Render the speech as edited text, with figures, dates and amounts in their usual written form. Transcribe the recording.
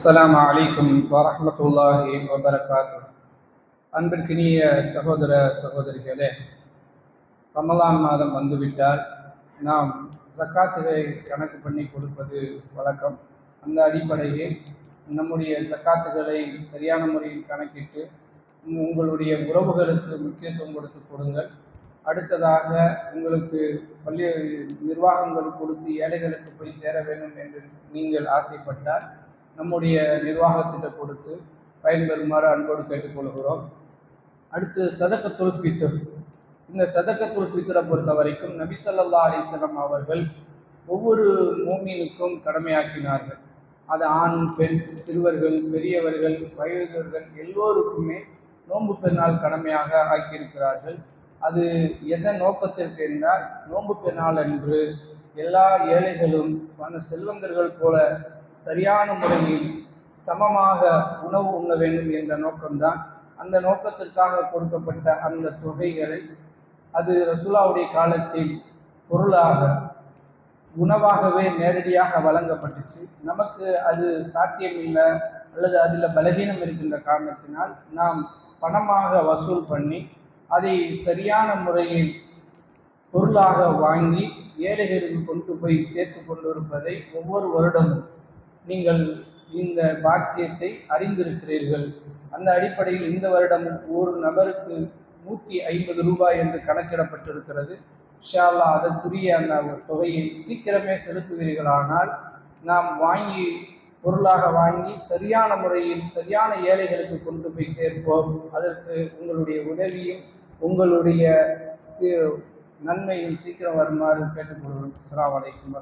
அஸ்ஸலாமு அலைக்கும் வரஹ்மத்துல்லாஹி வபரகாத்துஹ். அன்பிற்கினிய சகோதர சகோதரிகளே, ரமலான் மாதம் வந்துவிட்டால் நாம் ஜக்காத்துகளை கணக்கு பண்ணி கொடுப்பது வழக்கம். அந்த அடிப்படையில் நம்முடைய ஜக்காத்துகளை சரியான முறையில் கணக்கிட்டு உங்களுடைய உறவுகளுக்கு முக்கியத்துவம் கொடுத்து கொடுங்கள். அடுத்ததாக உங்களுக்கு பள்ளி நிர்வாகங்கள் கொடுத்து ஏழைகளுக்கு போய் சேர வேண்டும் என்று நீங்கள் ஆசைப்பட்டால் நம்முடைய நிர்வாகத்திட்ட கொடுத்து பயன்பெறுமாறு அன்போடு கேட்டுக்கொள்கிறோம். அடுத்து சதக்கத்துல் ஃபித்ர். இந்த சதக்கத்துல் ஃபித்ரை பொறுத்த வரைக்கும் நபி ஸல்லல்லாஹு அலைஹி வஸல்லம் அவர்கள் ஒவ்வொரு மூமினுக்கும் கடமையாக்கினார்கள். அது ஆண், பெண், சிறுவர்கள், பெரியவர்கள், வயோதிகர்கள் எல்லோருக்குமே நோன்பு பெருநாள் கடமையாக ஆக்கியிருக்கிறார்கள். அது எதன் நோக்கத்திற்கு என்றால், நோன்பு பெருநாள் அன்று எல்லா ஏழைகளும் செல்வந்தர்கள் போல சரியான முறையில் சமமாக உணவு உண்ண வேண்டும் என்ற நோக்கம்தான். அந்த நோக்கத்திற்காக கொடுக்கப்பட்ட அந்த தொகைகளை அது ரசூலுல்லாஹ்வுடைய காலத்தில் பொருளாக உணவாகவே நேரடியாக வழங்கப்பட்டுச்சு. நமக்கு அது சாத்தியமில்லை அல்லது அதில் பலகீனம் இருக்கின்ற காரணத்தினால் நாம் பணமாக வசூல் பண்ணி அதை சரியான முறையில் பொருளாக வாங்கி ஏழைகளுக்கு கொண்டு போய் சேர்த்து கொண்டிருப்பதை ஒவ்வொரு வருடமும் நீங்கள் இந்த பாக்கியத்தை அறிந்திருக்கிறீர்கள். அந்த அடிப்படையில் இந்த வருடம் ஒரு நபருக்கு 150 ரூபாய் என்று கணக்கிடப்பட்டிருக்கிறது. இன்ஷா அல்லாஹ் அதற்குரிய அந்த தொகையை சீக்கிரமே செலுத்துவீர்களானால் நாம் பொருளாக வாங்கி சரியான முறையில் சரியான ஏழைகளுக்கு கொண்டு போய் சேர்ப்போம். அதற்கு உங்களுடைய உதவியும் உங்களுடைய நன்மையும் சீக்கிரம் வருமாறு கேட்டுக்கொள்கிறோம். அஸ்ஸலாமு அலைக்கும்.